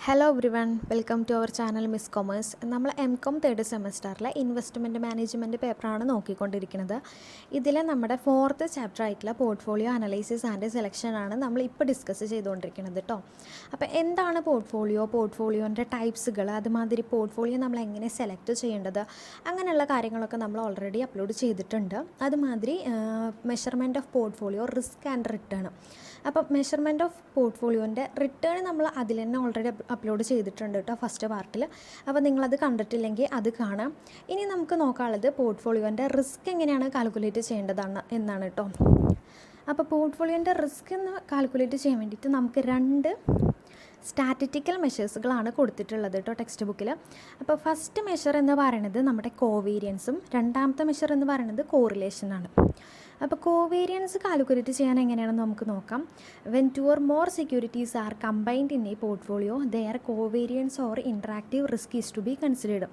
Hello everyone, welcome to our channel miss commerce. നമ്മൾ MCom third സെമസ്റ്ററിലെ investment management പേപ്പറാണ് നോക്കിക്കൊണ്ടിരിക്കുന്നത്. ഇതിൽ നമ്മുടെ ഫോർത്ത് ചാപ്റ്റർ ആയിട്ടുള്ള പോർട്ട്ഫോളിയോ അനലൈസിസ് ആൻഡ് സെലക്ഷനാണ് നമ്മൾ ഇപ്പോൾ ഡിസ്കസ് ചെയ്തുകൊണ്ടിരിക്കുന്നത് കേട്ടോ. അപ്പോൾ എന്താണ് പോർട്ട്ഫോളിയോൻ്റെ ടൈപ്സുകൾ, അതുമാതിരി പോർട്ട്ഫോളിയോ നമ്മൾ എങ്ങനെ സെലക്ട് ചെയ്യേണ്ടത്, അങ്ങനെയുള്ള കാര്യങ്ങളൊക്കെ നമ്മൾ ഓൾറെഡി അപ്ലോഡ് ചെയ്തിട്ടുണ്ട്. അതുമാതിരി measurement of portfolio, risk and return. അപ്പം മെഷർമെൻറ്റ് ഓഫ് പോർട്ട്ഫോളിയോൻ്റെ റിട്ടേൺ നമ്മൾ അതിൽ തന്നെ ഓൾറെഡി അപ്ലോഡ് ചെയ്തിട്ടുണ്ട് കേട്ടോ, ഫസ്റ്റ് പാർട്ടിൽ. അപ്പോൾ നിങ്ങളത് കണ്ടിട്ടില്ലെങ്കിൽ അത് കാണാം. ഇനി നമുക്ക് നോക്കാനുള്ളത് പോർട്ട്ഫോളിയോൻ്റെ റിസ്ക് എങ്ങനെയാണ് കാൽക്കുലേറ്റ് ചെയ്യേണ്ടതാണ് എന്നാണ് കേട്ടോ. അപ്പോൾ പോർട്ട്ഫോളിയോൻ്റെ റിസ്ക് എന്ന് കാൽക്കുലേറ്റ് ചെയ്യാൻ വേണ്ടിയിട്ട് നമുക്ക് രണ്ട് സ്റ്റാറ്റിറ്റിക്കൽ മെഷേഴ്സുകളാണ് കൊടുത്തിട്ടുള്ളത് കേട്ടോ ടെക്സ്റ്റ് ബുക്കിൽ. അപ്പോൾ ഫസ്റ്റ് മെഷർ എന്ന് പറയുന്നത് നമ്മുടെ കോവേരിയൻസും രണ്ടാമത്തെ മെഷർ എന്ന് പറയുന്നത് കോറിലേഷനാണ്. അപ്പോൾ കോവേരിയൻസ് കാൽക്കുലേറ്റ് ചെയ്യാൻ എങ്ങനെയാണെന്ന് നമുക്ക് നോക്കാം. When two or more securities are combined in a portfolio their covariance or interactive risk is to be considered.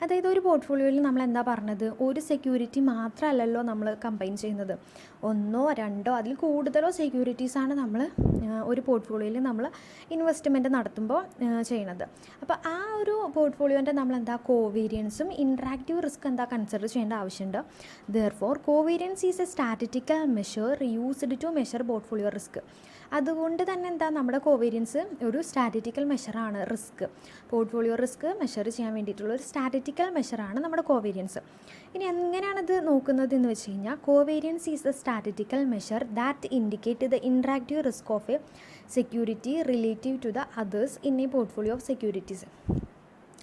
അതായത് ഒരു പോർട്ട്ഫോളിയോയിൽ നമ്മൾ എന്താ പറഞ്ഞത്, ഒരു സെക്യൂരിറ്റി മാത്രമല്ലല്ലോ നമ്മൾ കമ്പൈൻ ചെയ്യുന്നത്, ഒന്നോ രണ്ടോ അതിൽ കൂടുതലോ സെക്യൂരിറ്റീസാണ് നമ്മൾ ഒരു പോർട്ട്ഫോളിയോയിൽ നമ്മൾ ഇൻവെസ്റ്റ്മെൻറ്റ് നടത്തുമ്പോൾ ചെയ്യണത്. അപ്പോൾ ആ ഒരു പോർട്ട്ഫോളിയോൻ്റെ നമ്മൾ എന്താ കോവേരിയൻസും ഇൻട്രാക്റ്റീവ് റിസ്ക് എന്താ കൺസിഡർ ചെയ്യേണ്ട ആവശ്യമുണ്ട്. Therefore covariance is a statistical measure used to measure portfolio risk. അതുകൊണ്ട് തന്നെ എന്താ നമ്മുടെ കോവേരിയൻസ് ഒരു സ്റ്റാറ്റിറ്റിക്കൽ മെഷറാണ്. റിസ്ക്, പോർട്ട്ഫോളിയോ റിസ്ക് മെഷർ ചെയ്യാൻ വേണ്ടിയിട്ടുള്ള ഒരു സ്റ്റാറ്റിറ്റിക്കൽ മെഷറാണ് നമ്മുടെ കോവേരിയൻസ്. ഇനി എങ്ങനെയാണത് നോക്കുന്നത് എന്ന് വെച്ച് കഴിഞ്ഞാൽ, covariance is the statistical measure that indicate the interactive risk of a security relative to the others in a portfolio of securities.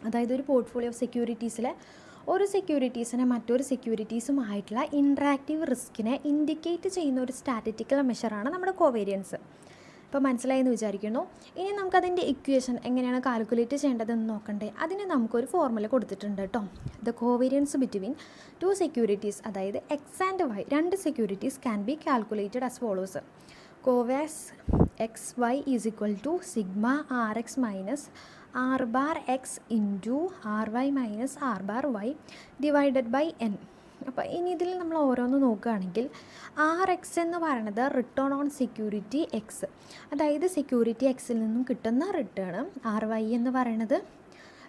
അതായത് ഒരു പോർട്ട്ഫോളിയോ ഓഫ് സെക്യൂരിറ്റീസിലെ ഒരു സെക്യൂരിറ്റീസിനെ മറ്റൊരു സെക്യൂരിറ്റീസുമായിട്ടുള്ള ഇൻട്രാക്റ്റീവ് റിസ്കിനെ ഇൻഡിക്കേറ്റ് ചെയ്യുന്ന ഒരു സ്റ്റാറ്റിറ്റിക്കൽ മെഷറാണ് നമ്മുടെ കോവേരിയൻസ്. അപ്പോൾ മനസ്സിലായെന്ന് വിചാരിക്കുന്നു. ഇനി നമുക്കതിൻ്റെ ഇക്വേഷൻ എങ്ങനെയാണ് കാൽക്കുലേറ്റ് ചെയ്യേണ്ടതെന്ന് നോക്കണ്ടേ. അതിന് നമുക്കൊരു ഫോർമുല കൊടുത്തിട്ടുണ്ട് കേട്ടോ. The covariance between two securities, അതായത് എക്സ് ആൻഡ് വൈ, രണ്ട് securities can be calculated as follows. Covers X Y is equal to sigma R X minus R bar X into R Y minus R bar Y divided by N. അപ്പോൾ ഇനി ഇതിൽ നമ്മൾ ഓരോന്ന് നോക്കുകയാണെങ്കിൽ, R X എന്ന് പറയുന്നത് return on security X, അതായത് security എക്സിൽ നിന്നും കിട്ടുന്ന റിട്ടേൺ. ആർ വൈ എന്ന് പറയുന്നത്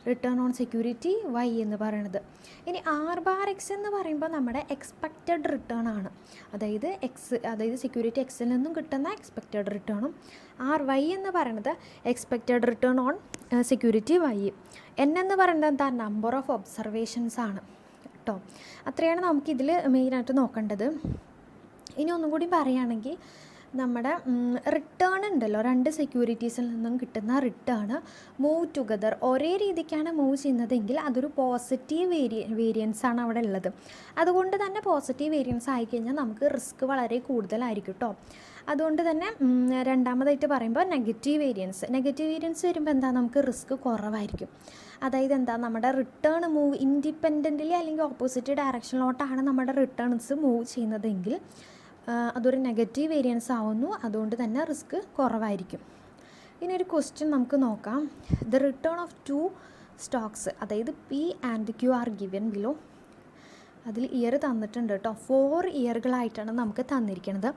റിട്ടേൺ ഓൺ സെക്യൂരിറ്റി വൈ എന്ന് പറയുന്നത്. ഇനി ആർ ബാർ എക്സ് എന്ന് പറയുമ്പോൾ നമ്മുടെ എക്സ്പെക്റ്റഡ് റിട്ടേൺ ആണ്, അതായത് സെക്യൂരിറ്റി എക്സിൽ നിന്നും കിട്ടുന്ന എക്സ്പെക്റ്റഡ് റിട്ടേണും. ആർ വൈ എന്ന് പറയുന്നത് expected return on security Y. N എന്ന് പറയുന്നത് എന്താ, നമ്പർ ഓഫ് ഒബ്സർവേഷൻസ് ആണ് കേട്ടോ. അത്രയാണ് നമുക്കിതിൽ മെയിനായിട്ട് നോക്കേണ്ടത്. ഇനി ഒന്നും കൂടി പറയുകയാണെങ്കിൽ, നമ്മുടെ റിട്ടേൺ ഉണ്ടല്ലോ, രണ്ട് സെക്യൂരിറ്റീസിൽ നിന്നും കിട്ടുന്ന റിട്ടേൺ മൂവ് ടുഗദർ, ഒരേ രീതിക്കാണ് മൂവ് ചെയ്യുന്നതെങ്കിൽ അതൊരു പോസിറ്റീവ് വേരിയൻസ് ആണ് അവിടെ ഉള്ളത്. അതുകൊണ്ട് തന്നെ പോസിറ്റീവ് വേരിയൻസ് ആയിക്കഴിഞ്ഞാൽ നമുക്ക് റിസ്ക് വളരെ കൂടുതലായിരിക്കും കേട്ടോ. അതുകൊണ്ട് തന്നെ രണ്ടാമതായിട്ട് പറയുമ്പോൾ നെഗറ്റീവ് വേരിയൻസ് വരുമ്പോൾ എന്താ, നമുക്ക് റിസ്ക് കുറവായിരിക്കും. അതായത് എന്താ, നമ്മുടെ റിട്ടേൺ മൂവ് ഇൻഡിപെൻഡൻ്റ്ലി അല്ലെങ്കിൽ ഓപ്പോസിറ്റ് ഡയറക്ഷനിലോട്ടാണ് നമ്മുടെ റിട്ടേൺസ് മൂവ് ചെയ്യുന്നതെങ്കിൽ അതൊരു നെഗറ്റീവ് വേരിയൻസ് ആവുന്നു. അതുകൊണ്ട് തന്നെ റിസ്ക് കുറവായിരിക്കും. ഇനി ഒരു ക്വസ്റ്റ്യൻ നമുക്ക് നോക്കാം. The return of two stocks, അതായത് P and Q are given below. അതിൽ ഇയർ തന്നിട്ടുണ്ട് കേട്ടോ, 4 ഇയറുകളായിട്ടാണ് നമുക്ക് തന്നിരിക്കുന്നത്.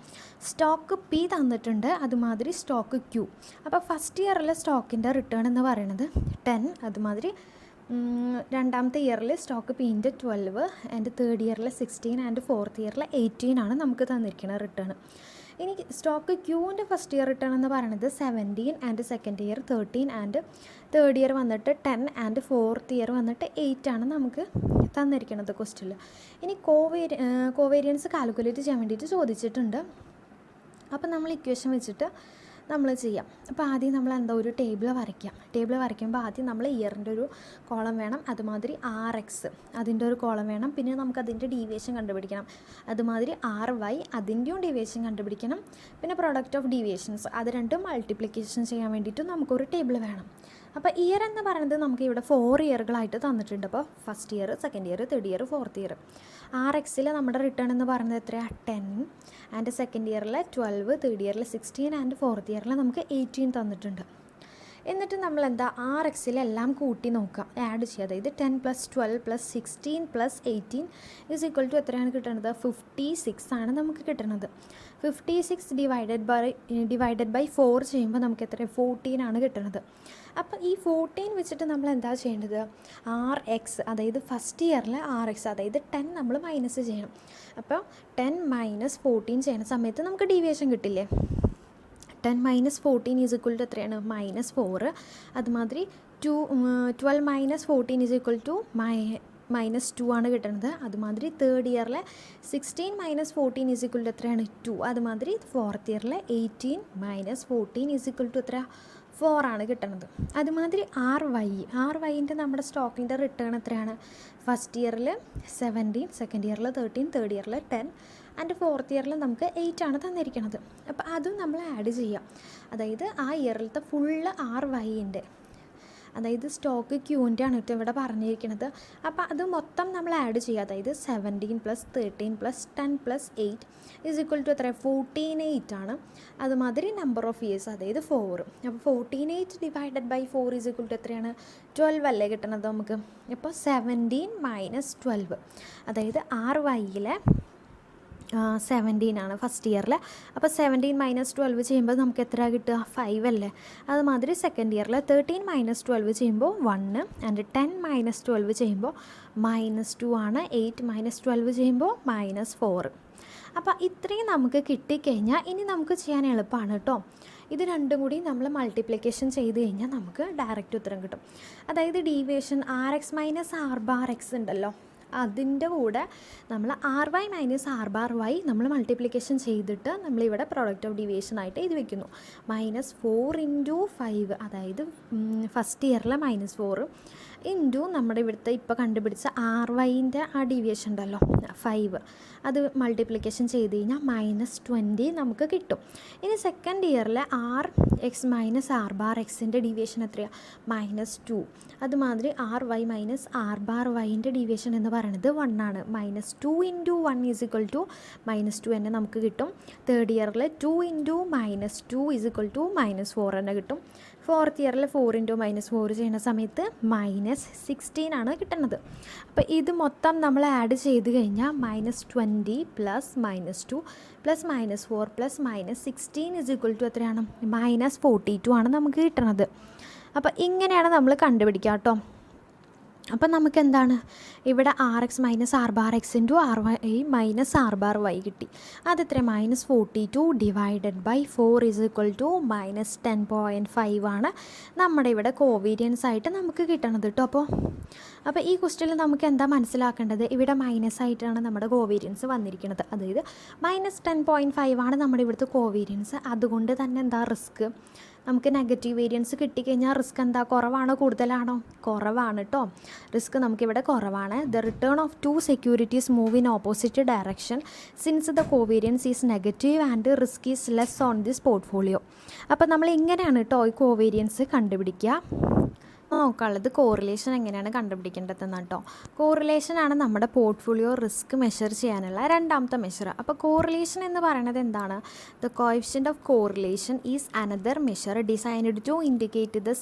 സ്റ്റോക്ക് പി തന്നിട്ടുണ്ട്, അതുമാതിരി സ്റ്റോക്ക് ക്യു. അപ്പോൾ ഫസ്റ്റ് ഇയറിലെ സ്റ്റോക്കിൻ്റെ റിട്ടേൺ എന്ന് പറയുന്നത് 10, അതുമാതിരി രണ്ടാമത്തെ ഇയറിൽ സ്റ്റോക്ക് പിൻ്റെ 12 ആൻഡ് തേർഡ് ഇയറിൽ 16 ആൻഡ് ഫോർത്ത് ഇയറിൽ 18 ആണ് നമുക്ക് തന്നിരിക്കുന്ന റിട്ടേൺ. ഇനി സ്റ്റോക്ക് ക്യൂവിൻ്റെ ഫസ്റ്റ് ഇയർ റിട്ടേൺ എന്ന് പറയുന്നത് 17 and second year 13 and third year വന്നിട്ട് 10 ആൻഡ് ഫോർത്ത് ഇയർ വന്നിട്ട് 8 ആണ് നമുക്ക് തന്നിരിക്കുന്നത് ക്വസ്റ്റ്യനിൽ. ഇനി കോവേരിയൻസ് കാൽക്കുലേറ്റ് ചെയ്യാൻ വേണ്ടിയിട്ട് ചോദിച്ചിട്ടുണ്ട്. അപ്പോൾ നമ്മൾ ഇക്വേഷൻ വെച്ചിട്ട് നമ്മൾ ചെയ്യാം. അപ്പോൾ ആദ്യം നമ്മൾ എന്താ, ഒരു ടേബിൾ വരയ്ക്കുമ്പോൾ ആദ്യം നമ്മൾ ഇയറിൻ്റെ ഒരു കോളം വേണം, അതുമാതിരി ആർ എക്സ് അതിൻ്റെ ഒരു കോളം വേണം, പിന്നെ നമുക്കതിൻ്റെ ഡീവിയേഷൻ കണ്ടുപിടിക്കണം, അതുമാതിരി ആർ വൈ അതിൻ്റെയും ഡീവിയേഷൻ കണ്ടുപിടിക്കണം, പിന്നെ പ്രൊഡക്റ്റ് ഓഫ് ഡീവിയേഷൻസ് അത് രണ്ടും മൾട്ടിപ്ലിക്കേഷൻ ചെയ്യാൻ വേണ്ടിയിട്ട് നമുക്കൊരു ടേബിൾ വേണം. അപ്പോൾ ഇയർ എന്ന് പറയുന്നത് നമുക്ക് ഇവിടെ 4 ഇയറുകളായിട്ട് തന്നിട്ടുണ്ട്. അപ്പോൾ first year, second year, third year, fourth year. R എക്സിൽ നമ്മുടെ റിട്ടേൺ എന്ന് പറയുന്നത് എത്രയാണ്, 10 ആൻഡ് സെക്കൻഡ് ഇയറിൽ 12, തേർഡ് ഇയറിൽ 16 ആൻഡ് ഫോർത്ത് ഇയറിൽ നമുക്ക് 18 തന്നിട്ടുണ്ട്. എന്നിട്ട് നമ്മൾ എന്താ ആർ എക്സിലെല്ലാം കൂട്ടി നോക്കുക, ആഡ് ചെയ്യുക. അതായത് 10 + 12 + 16 + 18 = എത്രയാണ് കിട്ടുന്നത്? 56 ആണ് നമുക്ക് കിട്ടുന്നത്. 56 ഡിവൈഡഡ് ബൈ 4 ചെയ്യുമ്പോൾ നമുക്ക് എത്ര? 14 ആണ് കിട്ടുന്നത്. അപ്പോൾ ഈ 14 വെച്ചിട്ട് നമ്മൾ എന്താ ചെയ്യേണ്ടത്? ആർ എക്സ്, അതായത് ഫസ്റ്റ് ഇയറിൽ ആർ എക്സ്, അതായത് 10 നമ്മൾ മൈനസ് ചെയ്യണം. അപ്പോൾ 10 - 14 ചെയ്യുന്ന സമയത്ത് നമുക്ക് ഡീവിയേഷൻ കിട്ടില്ലേ? 10 - 14 = എത്രയാണ്? -4. അതുമാതിരി 12 - 14 = -2 ആണ് കിട്ടുന്നത്. അതുമാതിരി തേർഡ് ഇയറിൽ 16 - 14 = എത്രയാണ്? 2. അതുമാതിരി ഫോർത്ത് ഇയറിൽ 18 - 14 = എത്ര? 4 ആണ് കിട്ടുന്നത്. അതുമാതിരി ആർ വൈൻ്റെ നമ്മുടെ സ്റ്റോക്കിൻ്റെ റിട്ടേൺ എത്രയാണ്? ഫസ്റ്റ് ഇയറിൽ 17, സെക്കൻഡ് ഇയറിൽ 13, തേർഡ് ഇയറിൽ 10 ആൻഡ് ഫോർത്ത് ഇയറിൽ നമുക്ക് 8 ആണ് തന്നിരിക്കുന്നത്. അപ്പോൾ അതും നമ്മൾ ആഡ് ചെയ്യാം. അതായത് ആ ഇയറിലത്തെ ഫുള്ള് ആർ വൈൻ്റെ, അതായത് സ്റ്റോക്ക് ക്യൂൻ്റെ ആണ് കേട്ടോ ഇവിടെ പറഞ്ഞിരിക്കുന്നത്. അപ്പോൾ അത് മൊത്തം നമ്മൾ ആഡ് ചെയ്യുക. അതായത് 17 + 13 + 10 + 8 = എത്ര? 14 ആണ്. അതുമാതിരി നമ്പർ ഓഫ് ഇയേഴ്സ്, അതായത് 4. അപ്പോൾ 14 ഡിവൈഡഡ് ബൈ 4 = എത്രയാണ്? 12 അല്ലേ കിട്ടണത് നമുക്ക്. അപ്പോൾ 17 - 12, അതായത് ആർ വൈയിലെ 17 ആണ് ഫസ്റ്റ് ഇയറിൽ. അപ്പോൾ 17 - 12 ചെയ്യുമ്പോൾ നമുക്ക് എത്ര കിട്ടുക? 5 അല്ലേ. അതുമാതിരി സെക്കൻഡ് ഇയറിൽ 13 - 12 ചെയ്യുമ്പോൾ 1 ആൻഡ് 10 - 12 ചെയ്യുമ്പോൾ -2 ആണ്. 8 - 12 ചെയ്യുമ്പോൾ -4. അപ്പോൾ ഇത്രയും നമുക്ക് കിട്ടിക്കഴിഞ്ഞാൽ ഇനി നമുക്ക് ചെയ്യാൻ എളുപ്പമാണ് കേട്ടോ. ഇത് രണ്ടും കൂടി നമ്മൾ മൾട്ടിപ്ലിക്കേഷൻ ചെയ്ത് കഴിഞ്ഞാൽ നമുക്ക് ഡയറക്റ്റ് ഉത്തരം കിട്ടും. അതായത് ഡീവിയേഷൻ RX - R⁻X ഉണ്ടല്ലോ, അതിൻ്റെ കൂടെ നമ്മൾ RY - R⁻Y നമ്മൾ മൾട്ടിപ്ലിക്കേഷൻ ചെയ്തിട്ട് നമ്മളിവിടെ പ്രോഡക്റ്റ് ഓഫ് ഡീവിയേഷൻ ആയിട്ട് ഇത് വെക്കുന്നു. -4 × 5, അതായത് ഫസ്റ്റ് ഇയറിലെ -4 ഇൻറ്റു നമ്മുടെ ഇവിടുത്തെ ഇപ്പോൾ കണ്ടുപിടിച്ച RYൻ്റെ ആ ഡീവിയേഷൻ ഉണ്ടല്ലോ 5, അത് മൾട്ടിപ്ലിക്കേഷൻ ചെയ്ത് കഴിഞ്ഞാൽ -20 നമുക്ക് കിട്ടും. ഇനി സെക്കൻഡ് ഇയറിൽ RX - R⁻Xൻ്റെ ഡീവിയേഷൻ എത്രയാണ്? -2. അതുമാതിരി RY - R⁻Yൻ്റെ ഡീവിയേഷൻ എന്ന് പറയുന്നത് 1 ആണ്. -2 × 1 = -2 തന്നെ നമുക്ക് കിട്ടും. തേർഡ് ഇയറിൽ 2 × -2 = -4 തന്നെ കിട്ടും. ഫോർത്ത് ഇയറിൽ 4 × -4 ചെയ്യുന്ന സമയത്ത് -16 ആണ് കിട്ടുന്നത്. അപ്പോൾ ഇത് മൊത്തം നമ്മൾ ആഡ് ചെയ്ത് കഴിഞ്ഞാൽ -20 + -2 + -4 + -16 = എത്രയാണ്? -42 ആണ് നമുക്ക് കിട്ടുന്നത്. അപ്പോൾ ഇങ്ങനെയാണ് നമ്മൾ കണ്ടുപിടിക്കുക കേട്ടോ. അപ്പം നമുക്ക് എന്താണ് ഇവിടെ RX - R⁻X × RY - R⁻Y കിട്ടി. അതെത്ര? -42 ഡിവൈഡഡ് ബൈ 4 = -10.5 ആണ് നമ്മുടെ ഇവിടെ കോവേരിയൻസ് ആയിട്ട് നമുക്ക് കിട്ടണത് കേട്ടോ. അപ്പോൾ ഈ ക്വസ്റ്റ്യനിൽ നമുക്ക് എന്താ മനസ്സിലാക്കേണ്ടത്? ഇവിടെ മൈനസ് ആയിട്ടാണ് നമ്മുടെ കോവേരിയൻസ് വന്നിരിക്കുന്നത്. അതായത് -10.5 ആണ് നമ്മുടെ ഇവിടുത്തെ കോവേരിയൻസ്. അതുകൊണ്ട് തന്നെ എന്താ റിസ്ക്? നമുക്ക് നെഗറ്റീവ് വേരിയൻസ് കിട്ടിക്കഴിഞ്ഞാൽ റിസ്ക് എന്താ? കുറവാണോ കൂടുതലാണോ? കുറവാണ് കേട്ടോ. റിസ്ക് നമുക്കിവിടെ കുറവാണ്. The return of 2 securities move in opposite direction since the covariance is negative and risk is less on this portfolio. അപ്പോൾ നമ്മൾ ഇങ്ങനെയാണ് കേട്ടോ ഈ കോവേരിയൻസ് കണ്ടുപിടിക്കുക. നോക്കാനുള്ളത് കോറിലേഷൻ എങ്ങനെയാണ് കണ്ടുപിടിക്കേണ്ടതെന്ന് കേട്ടോ. കോറിലേഷനാണ് നമ്മുടെ പോർട്ട്ഫോളിയോ റിസ്ക് മെഷർ ചെയ്യാനുള്ള രണ്ടാമത്തെ മെഷർ. അപ്പോൾ കോറിലേഷൻ എന്ന് പറയുന്നത് എന്താണ്? The coefficient of correlation is another measure designed to indicate the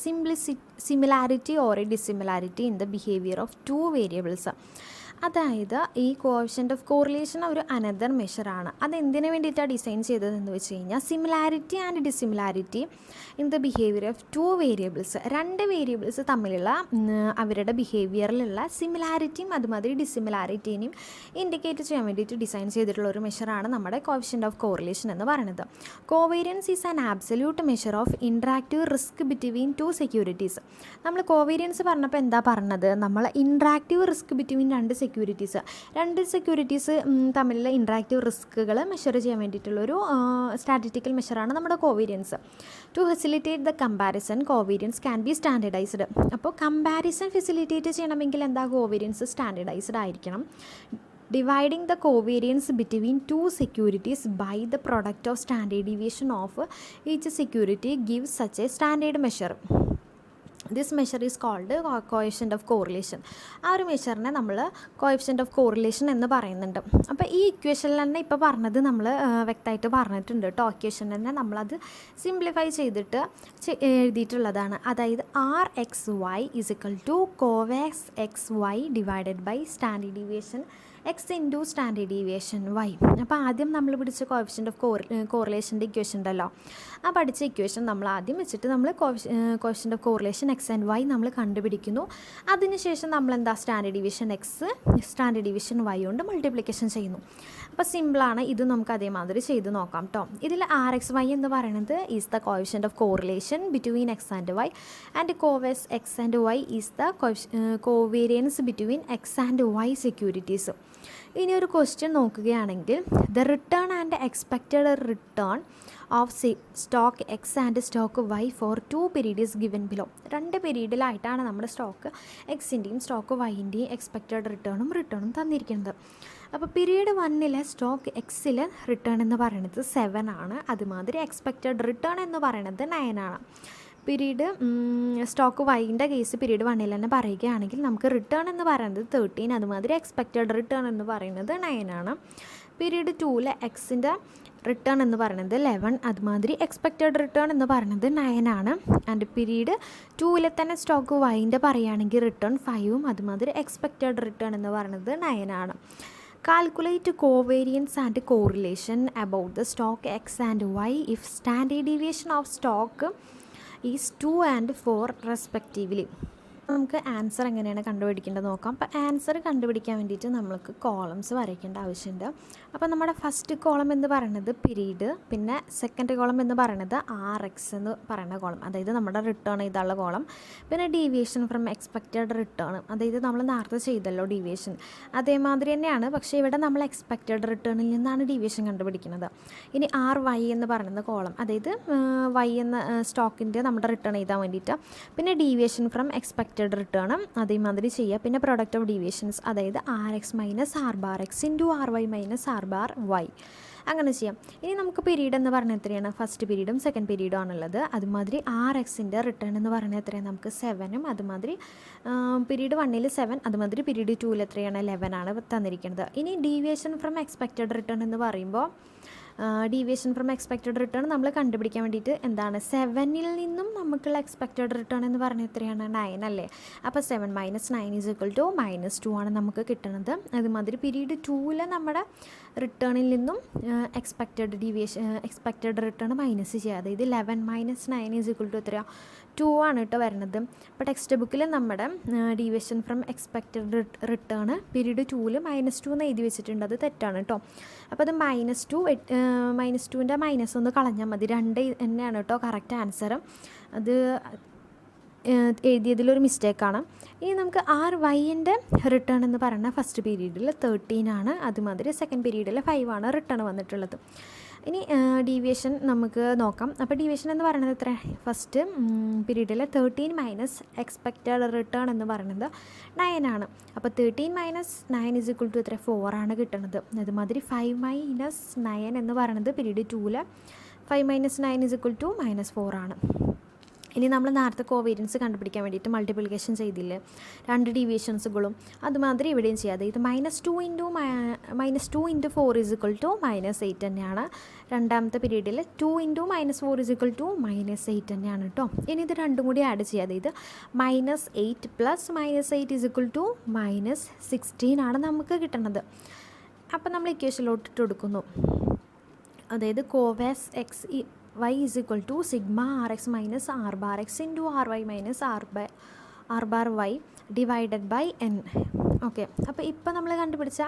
similarity or a dissimilarity in the behaviour of 2 variables. അതായത് ഈ കോഎഫിഷ്യൻ്റ് ഓഫ് കോറിലേഷൻ ഒരു അനദർ മെഷറാണ്. അതെന്തിനു വേണ്ടിയിട്ടാണ് ഡിസൈൻ ചെയ്തതെന്ന് വെച്ച് കഴിഞ്ഞാൽ similarity and dissimilarity in the behaviour of 2 variables. 2 variables തമ്മിലുള്ള അവരുടെ ബിഹേവിയറിലുള്ള സിമിലാരിറ്റിയും അതുമാതിരി ഡിസിമിലാരിറ്റീനെയും ഇൻഡിക്കേറ്റ് ചെയ്യാൻ വേണ്ടിയിട്ട് ഡിസൈൻ ചെയ്തിട്ടുള്ള ഒരു മെഷറാണ് നമ്മുടെ കോഎഫിഷ്യൻ്റ് ഓഫ് കോറിലേഷൻ എന്ന് പറയുന്നത്. Covariance is an absolute measure of interactive risk between 2 securities. നമ്മൾ കോവേരിയൻസ് പറഞ്ഞപ്പോൾ എന്താ പറഞ്ഞത്? നമ്മൾ ഇൻട്രാക്റ്റീവ് റിസ്ക് ബിറ്റ്വീൻ 2 സെക്യൂരിറ്റീസ് തമ്മിലുള്ള ഇൻട്രാക്റ്റീവ് റിസ്കുകൾ മെഷർ ചെയ്യാൻ വേണ്ടിയിട്ടുള്ളൊരു സ്റ്റാറ്റിസ്റ്റിക്കൽ മെഷറാണ് നമ്മുടെ covariance. To facilitate the comparison covariance can be standardized. അപ്പോൾ കമ്പാരിസൺ ഫെസിലിറ്റേറ്റ് ചെയ്യണമെങ്കിൽ എന്താ? കോവേരിയൻസ് സ്റ്റാൻഡേർഡൈസ്ഡ് ആയിരിക്കണം. Dividing the covariance between 2 securities by the product of standard deviation of each security gives such a standard measure. This measure is called coefficient of correlation. ആ ഒരു മെഷറിനെ നമ്മൾ coefficient of correlation എന്ന് പറയുന്നുണ്ട്. അപ്പോൾ ഈ ഇക്വേഷനിൽ തന്നെ ഇപ്പോൾ പറഞ്ഞത് നമ്മൾ വ്യക്തമായിട്ട് പറഞ്ഞിട്ടുണ്ട് കേട്ടോ. ഇക്വേഷൻ തന്നെ നമ്മളത് സിംപ്ലിഫൈ ചെയ്തിട്ട് എഴുതിയിട്ടുള്ളതാണ്. അതായത് RXY = കോവാക്സ് XY divided by standard deviation X into standard deviation Y. അപ്പോൾ ആദ്യം നമ്മൾ പിടിച്ച കോഎഫിഷ്യൻ്റ് ഓഫ് കോറിലേഷൻ്റെ ഇക്വേഷൻ ഉണ്ടല്ലോ, ആ പഠിച്ച ഇക്വേഷൻ നമ്മൾ ആദ്യം വെച്ചിട്ട് നമ്മൾ coefficient of correlation X and Y നമ്മൾ കണ്ടുപിടിക്കുന്നു. അതിനുശേഷം നമ്മൾ എന്താ standard deviation X standard deviation Y കൊണ്ട് മൾട്ടിപ്ലിക്കേഷൻ ചെയ്യുന്നു. അപ്പോൾ സിമ്പിളാണ്, ഇത് നമുക്ക് അതേമാതിരി ചെയ്ത് നോക്കാം കേട്ടോ. ഇതിൽ RXY എന്ന് പറയുന്നത് is the coefficient of correlation between X and Y, and covers X and Y is the covariance between X and Y securities. ഇനി ഒരു ക്വസ്റ്റ്യൻ നോക്കുകയാണെങ്കിൽ, the return and expected return of stock X and stock Y for 2 period is given below. 2 പീരീഡിലായിട്ടാണ് നമ്മുടെ stock Xൻ്റെയും stock Yൻ്റെയും expected റിട്ടേണും തന്നിരിക്കുന്നത്. അപ്പോൾ പീരീഡ് 1 സ്റ്റോക്ക് Xൽ റിട്ടേൺ എന്ന് പറയുന്നത് 7 ആണ്. അതുമാതിരി എക്സ്പെക്റ്റഡ് റിട്ടേൺ എന്ന് പറയുന്നത് 9 ആണ്. പീരീഡ് സ്റ്റോക്ക് വൈൻ്റെ കേസ് പീരീഡ് 1 തന്നെ പറയുകയാണെങ്കിൽ നമുക്ക് റിട്ടേൺ എന്ന് പറയുന്നത് 13, അതുമാതിരി എക്സ്പെക്റ്റഡ് റിട്ടേൺ എന്ന് പറയുന്നത് 9 ആണ്. പീരീഡ് 2 എക്സിൻ്റെ റിട്ടേൺ എന്ന് പറയുന്നത് 11, അതുമാതിരി എക്സ്പെക്റ്റഡ് റിട്ടേൺ എന്ന് പറയുന്നത് 9 ആണ്. ആൻഡ് പീരീഡ് 2 തന്നെ സ്റ്റോക്ക് വൈൻ്റെ പറയുകയാണെങ്കിൽ റിട്ടേൺ 5ഉം അതുമാതിരി എക്സ്പെക്റ്റഡ് റിട്ടേൺ എന്ന് പറയുന്നത് 9 ആണ്. Calculate covariance and correlation about the stock X and Y if standard deviation of stock is 2 and 4 respectively. നമുക്ക് ആൻസർ എങ്ങനെയാണ് കണ്ടുപിടിക്കേണ്ടത് നോക്കാം. അപ്പോൾ ആൻസർ കണ്ടുപിടിക്കാൻ വേണ്ടിയിട്ട് നമ്മൾക്ക് കോളംസ് വരയ്ക്കേണ്ട ആവശ്യമുണ്ട്. അപ്പോൾ നമ്മുടെ ഫസ്റ്റ് കോളം എന്ന് പറയുന്നത് പീരീഡ്, പിന്നെ സെക്കൻഡ് കോളം എന്ന് പറയുന്നത് RX എന്ന് പറയുന്ന കോളം, അതായത് നമ്മുടെ റിട്ടേൺ ചെയ്തുള്ള കോളം, പിന്നെ ഡീവിയേഷൻ ഫ്രം എക്സ്പെക്റ്റഡ് റിട്ടേൺ, അതായത് നമ്മൾ നേരത്തെ ചെയ്തല്ലോ ഡീവിയേഷൻ, അതേമാതിരി തന്നെയാണ്. പക്ഷേ ഇവിടെ നമ്മൾ എക്സ്പെക്റ്റഡ് റിട്ടേണിൽ നിന്നാണ് ഡീവിയേഷൻ കണ്ടുപിടിക്കുന്നത്. ഇനി RY എന്ന് പറയുന്ന കോളം, അതായത് Y എന്ന സ്റ്റോക്കിൻ്റെ നമ്മുടെ റിട്ടേൺ ചെയ്താൽ വേണ്ടിയിട്ട്, പിന്നെ ഡീവിയേഷൻ ഫ്രം എക്സ്പെക്റ്റഡ് റിട്ടേൺ അതേമാതിരി ചെയ്യുക. പിന്നെ പ്രൊഡക്റ്റ് ഓഫ് ഡീവിയേഷൻസ്, അതായത് RX minus R bar X into RY minus R bar Y, അങ്ങനെ ചെയ്യാം. ഇനി നമുക്ക് പീരീഡ് എന്ന് പറഞ്ഞാൽ എത്രയാണ്? ഫസ്റ്റ് പീരീഡും സെക്കൻഡ് പീരീഡും ആണുള്ളത്. അതുമാതിരി RXൻ്റെ റിട്ടേൺ എന്ന് പറഞ്ഞാൽ എത്രയാണ്? നമുക്ക് 7ഉം, അതുമാതിരി പീരീഡ് 1 7, അതുമാതിരി പീരീഡ് 2 എത്രയാണ്? 11 ആണ് തന്നിരിക്കുന്നത്. ഇനി ഡീവിയേഷൻ ഫ്രം എക്സ്പെക്റ്റഡ് റിട്ടേൺ എന്ന് പറയുമ്പോൾ ഡീവിയേഷൻ ഫ്രം എക്സ്പെക്റ്റഡ് റിട്ടേൺ നമ്മൾ കണ്ടുപിടിക്കാൻ വേണ്ടിയിട്ട് എന്താണ്, 7ൽ നിന്നും നമുക്കുള്ള എക്സ്പെക്റ്റഡ് റിട്ടേൺ എന്ന് പറഞ്ഞാൽ എത്രയാണ്? 9 അല്ലേ? അപ്പോൾ 7 - 9 = -2 ആണ് നമുക്ക് കിട്ടുന്നത്. അതുമാതിരി പീരീഡ് 2 നമ്മുടെ റിട്ടേണിൽ നിന്നും എക്സ്പെക്റ്റഡ് റിട്ടേൺ മൈനസ് ചെയ്യുക, അതായത് 11 - 9 = എത്രയാണ്? 2 ആണ് കേട്ടോ വരുന്നത്. അപ്പോൾ ടെക്സ്റ്റ് ബുക്കിൽ നമ്മുടെ deviation from expected return period 2 -2 എന്ന് എഴുതി വെച്ചിട്ടുണ്ട്, അത് തെറ്റാണ് കേട്ടോ. അപ്പോൾ അത് -2ൻ്റെ മൈനസ് ഒന്ന് കളഞ്ഞാൽ മതി. 2 തന്നെയാണ് കേട്ടോ കറക്റ്റ് ആൻസർ. അത് എഴുതിയതിലൊരു മിസ്റ്റേക്കാണ്. ഇനി നമുക്ക് RYൻ്റെ റിട്ടേൺ എന്ന് പറയുന്ന ഫസ്റ്റ് പീരീഡിൽ 13 ആണ്, അതുമാതിരി സെക്കൻഡ് പീരീഡിൽ 5 ആണ് റിട്ടേൺ വന്നിട്ടുള്ളത്. ഇനി ഡീവിയേഷൻ നമുക്ക് നോക്കാം. അപ്പോൾ ഡീവിയേഷൻ എന്ന് പറയുന്നത് എത്ര? ഫസ്റ്റ് പീരീഡിൽ 13 മൈനസ് എക്സ്പെക്റ്റഡ് റിട്ടേൺ എന്ന് പറയുന്നത് 9 ആണ്. അപ്പോൾ 13 - 9 = എത്ര? 4 ആണ് കിട്ടുന്നത്. അതുമാതിരി 5 - 9 എന്ന് പറയുന്നത് പീരീഡ് 2 5 - 9 = -4 ആണ്. ഇനി നമ്മൾ നേരത്തെ കോവേരിയൻസ് കണ്ടുപിടിക്കാൻ വേണ്ടിയിട്ട് മൾട്ടിപ്ലിക്കേഷൻ ചെയ്തില്ലേ 2 ഡീവിയേഷൻസുകളും, അതുമാതിരി ഇവിടെയും ചെയ്യുക. അതായത് -2 × 4 = -8 തന്നെയാണ്. രണ്ടാമത്തെ പീരീഡിൽ 2 × -4 = -8 തന്നെയാണ് കേട്ടോ. ഇനി ഇത് രണ്ടും കൂടി ആഡ് ചെയ്യുക. അതായത് -8 + -8 = -16 ആണ് നമുക്ക് കിട്ടുന്നത്. അപ്പോൾ നമ്മൾ ഇക്വേഷനിലോട്ട് ഇട്ട് കൊടുക്കുന്നു. അതായത് Covax Y = sigma RX minus R bar X into RY minus R bar Y divided by N. Okay, അപ്പോൾ ഇപ്പോൾ നമ്മൾ കണ്ടുപിടിച്ച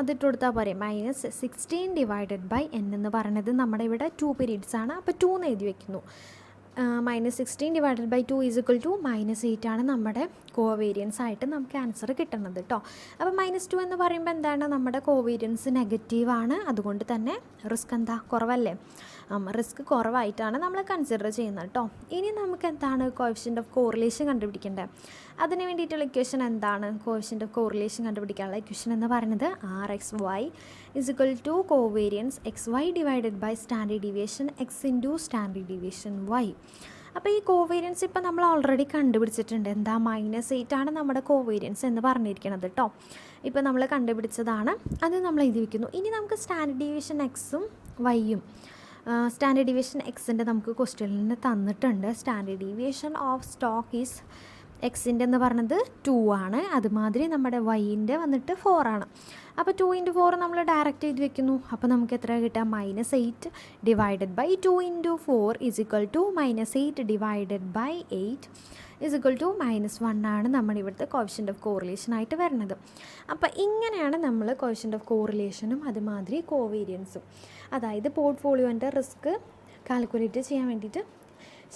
അതിട്ട് കൊടുത്താൽ പോരെ. -16 / N എന്ന് പറയുന്നത് നമ്മുടെ ഇവിടെ 2 പീരീഡ്സ് ആണ്. അപ്പോൾ 2 എന്ന് എഴുതി വയ്ക്കുന്നു. -16 / 2 = -8 ആണ് നമ്മുടെ കോവേരിയൻസ് ആയിട്ട് നമുക്ക് ആൻസർ കിട്ടുന്നത് കേട്ടോ. അപ്പോൾ -2 എന്ന് പറയുമ്പോൾ എന്താണ്, നമ്മുടെ കോവേരിയൻസ് നെഗറ്റീവാണ്. അതുകൊണ്ട് തന്നെ റിസ്ക് എന്താ, കുറവല്ലേ? റിസ്ക് കുറവായിട്ടാണ് നമ്മൾ കൺസിഡർ ചെയ്യുന്നത് കേട്ടോ. ഇനി നമുക്ക് എന്താണ് കോഎഫിഷ്യൻ്റ് ഓഫ് കോറിലേഷൻ കണ്ടുപിടിക്കേണ്ടത്. അതിന് വേണ്ടിയിട്ടുള്ള ഇക്വേഷൻ എന്താണ്? കോഎഫിഷ്യൻ്റ് ഓഫ് കോറിലേഷൻ കണ്ടുപിടിക്കാനുള്ള ഇക്വേഷൻ എന്ന് പറയുന്നത് RXY = covariance XY divided by standard deviation X into standard deviation Y. അപ്പോൾ ഈ കോവേരിയൻസ് ഇപ്പോൾ നമ്മൾ ഓൾറെഡി കണ്ടുപിടിച്ചിട്ടുണ്ട്. എന്താ -8 ആണ് നമ്മുടെ കോവേരിയൻസ് എന്ന് പറഞ്ഞിരിക്കുന്നത് കേട്ടോ. ഇപ്പോൾ നമ്മൾ കണ്ടുപിടിച്ചതാണ്, അത് നമ്മൾ എഴുതി വയ്ക്കുന്നു. ഇനി നമുക്ക് സ്റ്റാൻഡേർഡ് ഡീവിയേഷൻ എക്സും വൈയും, സ്റ്റാൻഡേർഡ് ഡീവിയേഷൻ എക്സിൻ്റെ നമുക്ക് ക്വസ്റ്റ്യനിൽ തന്നിട്ടുണ്ട്. Standard deviation of stock is എക്സിൻ്റെ എന്ന് പറഞ്ഞത് 2 ആണ്. അതുമാതിരി നമ്മുടെ വൈൻ്റെ വന്നിട്ട് 4 ആണ്. അപ്പോൾ 2 × 4 നമ്മൾ ഡയറക്റ്റ് എഴുതി വെക്കുന്നു. അപ്പോൾ നമുക്ക് എത്ര കിട്ടുക? -8 divided by 2 × 4 is equal to -8 divided by 8 is equal to -1 ആണ് നമ്മുടെ ഇവിടുത്തെ കോഎഫിഷ്യൻ്റ് ഓഫ് കോറിലേഷനായിട്ട് വരുന്നത്. അപ്പോൾ ഇങ്ങനെയാണ് നമ്മൾ കോഎഫിഷ്യൻ്റ് ഓഫ് കോറിലേഷനും അതുമാതിരി കോവേരിയൻസും, അതായത് പോർട്ട്ഫോളിയോൻ്റെ റിസ്ക് കാൽക്കുലേറ്റ് ചെയ്യാൻ വേണ്ടിയിട്ട്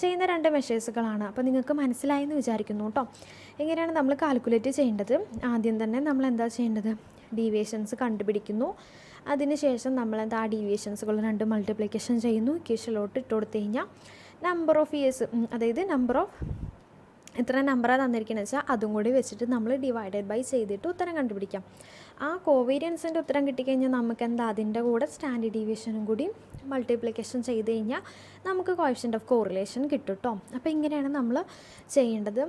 ചെയ്യുന്ന 2 മെഷേഴ്സുകളാണ്. അപ്പോൾ നിങ്ങൾക്ക് മനസ്സിലായെന്ന് വിചാരിക്കുന്നു കേട്ടോ. എങ്ങനെയാണ് നമ്മൾ കാൽക്കുലേറ്റ് ചെയ്യേണ്ടത്? ആദ്യം തന്നെ നമ്മൾ എന്താ ചെയ്യേണ്ടത്? ഡീവിയേഷൻസ് കണ്ടുപിടിക്കുന്നു. അതിനുശേഷം നമ്മൾ എന്താ ഡീവിയേഷൻസുകൾ 2 മൾട്ടിപ്ലിക്കേഷൻ ചെയ്യുന്നു. ഇക്വേഷനിലോട്ട് ഇട്ട് കൊടുത്തു കഴിഞ്ഞാൽ നമ്പർ ഓഫ് ഇയേഴ്സ്, അതായത് നമ്പർ ഓഫ് എത്ര നമ്പറാണ് തന്നിരിക്കുന്നത് വെച്ചാൽ അതും കൂടി വെച്ചിട്ട് നമ്മൾ ഡിവൈഡഡ് ബൈ ചെയ്തിട്ട് ഉത്തരം കണ്ടുപിടിക്കാം. ആ കോവേരിയൻസിൻ്റെ ഉത്തരം കിട്ടിക്കഴിഞ്ഞാൽ നമുക്ക് എന്താ അതിൻ്റെ കൂടെ സ്റ്റാൻഡേർഡ് ഡീവിയേഷനും കൂടി മൾട്ടിപ്ലിക്കേഷൻ ചെയ്ത് കഴിഞ്ഞാൽ നമുക്ക് കോഎഫിഷ്യൻ്റ് ഓഫ് കോറിലേഷൻ കിട്ടും കേട്ടോ. അപ്പോൾ ഇങ്ങനെയാണ് നമ്മൾ ചെയ്യേണ്ടത്.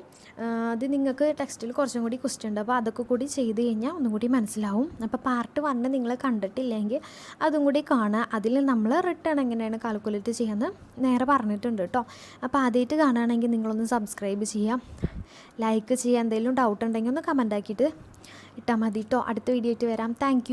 അത് നിങ്ങൾക്ക് ടെക്സ്റ്റിൽ കുറച്ചും കൂടി ക്വസ്റ്റ്യൻ ഉണ്ട്, അപ്പോൾ അതൊക്കെ കൂടി ചെയ്ത് കഴിഞ്ഞാൽ ഒന്നും കൂടി മനസ്സിലാവും. അപ്പോൾ പാർട്ട് 1 നിങ്ങൾ കണ്ടിട്ടില്ലെങ്കിൽ അതും കൂടി കാണുക. അതിൽ നമ്മൾ റിട്ടേൺ എങ്ങനെയാണ് കാൽക്കുലേറ്റ് ചെയ്യാമെന്ന് നേരെ പറഞ്ഞിട്ടുണ്ട് കേട്ടോ. അപ്പോൾ ആദ്യമായിട്ട് കാണുകയാണെങ്കിൽ നിങ്ങളൊന്ന് സബ്സ്ക്രൈബ് ചെയ്യുക, ലൈക്ക് ചെയ്യുക. എന്തെങ്കിലും ഡൗട്ട് ഉണ്ടെങ്കിൽ ഒന്ന് കമൻ്റ് ആക്കിയിട്ട് ഇട്ടാൽ മതി കേട്ടോ. അടുത്ത വീഡിയോ ആയിട്ട് വരാം. താങ്ക്